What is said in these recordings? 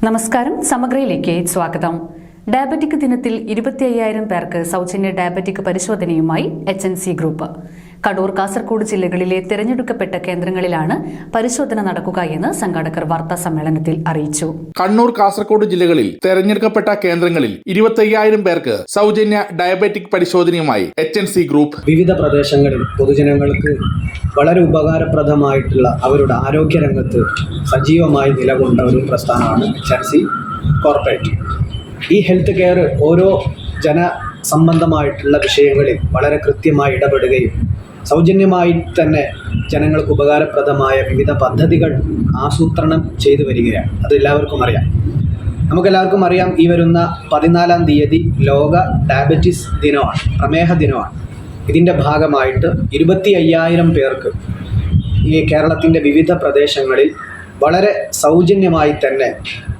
നമസ്കാരം, സമഗ്രയിലേക്ക് സ്വാഗതം. ഡയബറ്റിക് ദിനത്തിൽ 25,000 പേർക്ക് സൗജന്യ ഡയബറ്റിക് പരിശോധനയുമായി HNC ഗ്രൂപ്പ്. കണ്ണൂർ, കാസർഗോഡ് ജില്ലകളിലെ തിരഞ്ഞെടുക്കപ്പെട്ട കേന്ദ്രങ്ങളിലാണ് പരിശോധന നടക്കുകയെന്ന് സംഘാടകർ വാർത്താ സമ്മേളനത്തിൽ അറിയിച്ചു. കണ്ണൂർ, കാസർഗോഡ് ജില്ലകളിൽ തെരഞ്ഞെടുക്കപ്പെട്ട കേന്ദ്രങ്ങളിൽ 25,000 പേർക്ക് സൗജന്യ ഡയബറ്റിക് പരിശോധനയുമായി HNC ഗ്രൂപ്പ്. വിവിധ പ്രദേശങ്ങളിൽ പൊതുജനങ്ങൾക്ക് വളരെ ഉപകാരപ്രദമായിട്ടുള്ള അവരുടെ ആരോഗ്യരംഗത്ത് സജീവമായി നിലകൊണ്ട ഒരു പ്രസ്ഥാനമാണ് HNC കോർപ്പറേറ്റ്. ഈ ഹെൽത്ത് കെയർ ഓരോ ജനസംബന്ധമായിട്ടുള്ള വിഷയങ്ങളിൽ വളരെ കൃത്യമായി ഇടപെടുകയും സൗജന്യമായി തന്നെ ജനങ്ങൾക്ക് ഉപകാരപ്രദമായ വിവിധ പദ്ധതികൾ ആസൂത്രണം ചെയ്തു വരികയാണ്. അതെല്ലാവർക്കും അറിയാം. നമുക്കെല്ലാവർക്കും അറിയാം, ഈ വരുന്ന 14-ാം തീയതി ലോക ഡയബറ്റിസ് ദിനമാണ്, പ്രമേഹ ദിനമാണ്. ഇതിൻ്റെ ഭാഗമായിട്ട് 25,000 പേർക്ക് ഈ കേരളത്തിൻ്റെ വിവിധ പ്രദേശങ്ങളിൽ വളരെ സൗജന്യമായി തന്നെ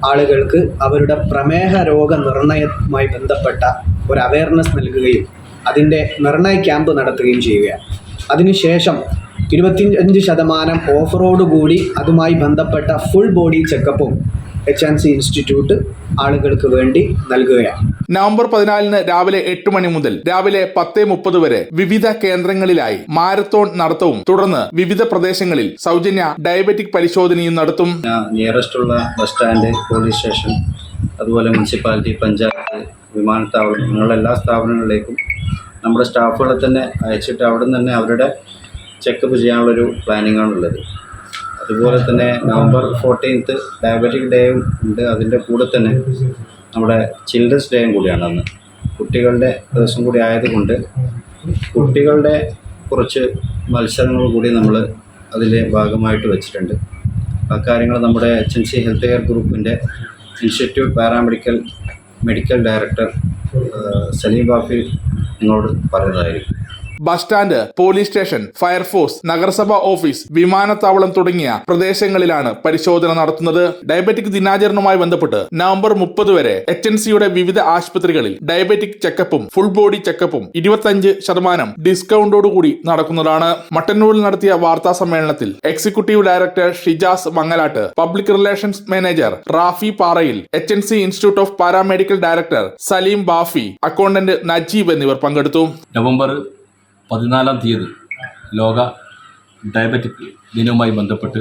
ആളുകൾക്ക് അവരുടെ പ്രമേഹ രോഗനിർണയവുമായി ബന്ധപ്പെട്ട ഒരു അവയർനെസ് നൽകുകയും അതിൻ്റെ നിർണയ ക്യാമ്പ് നടത്തുകയും ചെയ്യുകയാണ്. അതിനുശേഷം 25% ഓഫറോടുകൂടി അതുമായി ബന്ധപ്പെട്ട ഫുൾ ബോഡി ചെക്കപ്പും HNC ഇൻസ്റ്റിറ്റ്യൂട്ട് ആളുകൾക്ക് വേണ്ടി നൽകുകയാണ്. നവംബർ 14 രാവിലെ 8 മണി മുതൽ രാവിലെ 10:30 വരെ വിവിധ കേന്ദ്രങ്ങളിലായി മാരത്തോൺ നടത്തവും തുടർന്ന് വിവിധ പ്രദേശങ്ങളിൽ സൗജന്യ ഡയബറ്റിക് പരിശോധനയും നടത്തും. നിയറസ്റ്റ് ഉള്ള ബസ് സ്റ്റാൻഡ്, പോലീസ് സ്റ്റേഷൻ, അതുപോലെ മുനിസിപ്പാലിറ്റി, പഞ്ചായത്ത്, വിമാനത്താവളം, അങ്ങനെയുള്ള എല്ലാ സ്ഥാപനങ്ങളിലേക്കും നമ്മുടെ സ്റ്റാഫുകളെ തന്നെ അയച്ചിട്ട് അവിടെ നിന്ന് തന്നെ അവരുടെ ചെക്കപ്പ് ചെയ്യാനുള്ളൊരു പ്ലാനിങ്ങാണുള്ളത്. അതുപോലെ തന്നെ നവംബർ 14 ഡയബറ്റിക് ഡേയും ഉണ്ട്. അതിൻ്റെ കൂടെ തന്നെ നമ്മുടെ ചിൽഡ്രൻസ് ഡേയും കൂടിയാണ് അന്ന്. കുട്ടികളുടെ ദിവസം കൂടി ആയതുകൊണ്ട് കുട്ടികളുടെ കുറച്ച് മത്സരങ്ങൾ കൂടി നമ്മൾ അതിലെ ഭാഗമായിട്ട് വെച്ചിട്ടുണ്ട്. ആ കാര്യങ്ങൾ നമ്മുടെ HNC ഹെൽത്ത് കെയർ ഗ്രൂപ്പിൻ്റെ institute medical director Saleem Bafi നിങ്ങളോട് പറയുന്നതായിരിക്കും. Bus stand, police station, fire force, നഗരസഭ ഓഫീസ്, വിമാനത്താവളം തുടങ്ങിയ പ്രദേശങ്ങളിലാണ് പരിശോധന നടത്തുന്നത്. ഡയബറ്റിക് ദിനാചരണവുമായി ബന്ധപ്പെട്ട് നവംബർ 30 വരെ HNCയുടെ വിവിധ ആശുപത്രികളിൽ ഡയബറ്റിക് ചെക്കപ്പും ഫുൾ ബോഡി ചെക്കപ്പും 25% ഡിസ്കൗണ്ടോടുകൂടി നടക്കുന്നതാണ്. മട്ടന്നൂരിൽ നടത്തിയ വാർത്താ സമ്മേളനത്തിൽ executive director Shijas Mangalat, public relations manager Rafi Parayil, HNC institute of paramedical director Saleem Bafi, accountant Najeeb എന്നിവർ പങ്കെടുത്തു. നവംബർ 14-ാം തീയതി ലോക ഡയബറ്റിക് ദിനവുമായി ബന്ധപ്പെട്ട്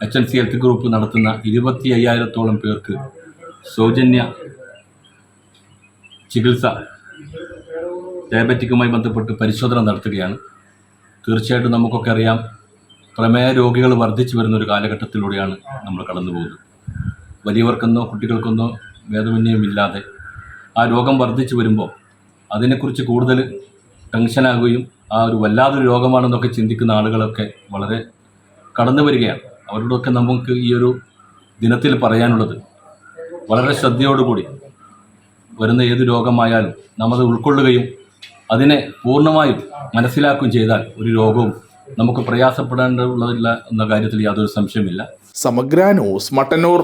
HNC ഹെൽത്ത് ഗ്രൂപ്പ് നടത്തുന്ന 25,000-ഓളം പേർക്ക് സൗജന്യ ചികിത്സ ഡയബറ്റിക്കുമായി ബന്ധപ്പെട്ട് പരിശോധന നടത്തുകയാണ്. തീർച്ചയായിട്ടും നമുക്കൊക്കെ അറിയാം, പ്രമേഹ രോഗികൾ വർദ്ധിച്ചു വരുന്നൊരു കാലഘട്ടത്തിലൂടെയാണ് നമ്മൾ കടന്നു പോകുന്നത്. വലിയവർക്കെന്നോ കുട്ടികൾക്കെന്നോ ഭേദമന്യമില്ലാതെ ആ രോഗം വർദ്ധിച്ചു വരുമ്പോൾ അതിനെക്കുറിച്ച് കൂടുതൽ ടെൻഷനാകുകയും ആ ഒരു വല്ലാതൊരു രോഗമാണെന്നൊക്കെ ചിന്തിക്കുന്ന ആളുകളൊക്കെ വളരെ കടന്നു വരികയാണ്. അവരോടൊക്കെ നമുക്ക് ഈ ഒരു ദിനത്തിൽ പറയാനുള്ളത്, വളരെ ശ്രദ്ധയോടുകൂടി വരുന്ന ഏത് രോഗമായാലും നമ്മത് ഉൾക്കൊള്ളുകയും അതിനെ പൂർണ്ണമായും മനസ്സിലാക്കുകയും ചെയ്താൽ ഒരു രോഗവും നമുക്ക് പ്രയാസപ്പെടേണ്ടതുള്ളതില്ല എന്ന കാര്യത്തിൽ യാതൊരു സംശയമില്ല. സമഗ്ര ന്യൂസ്, മട്ടന്നൂർ.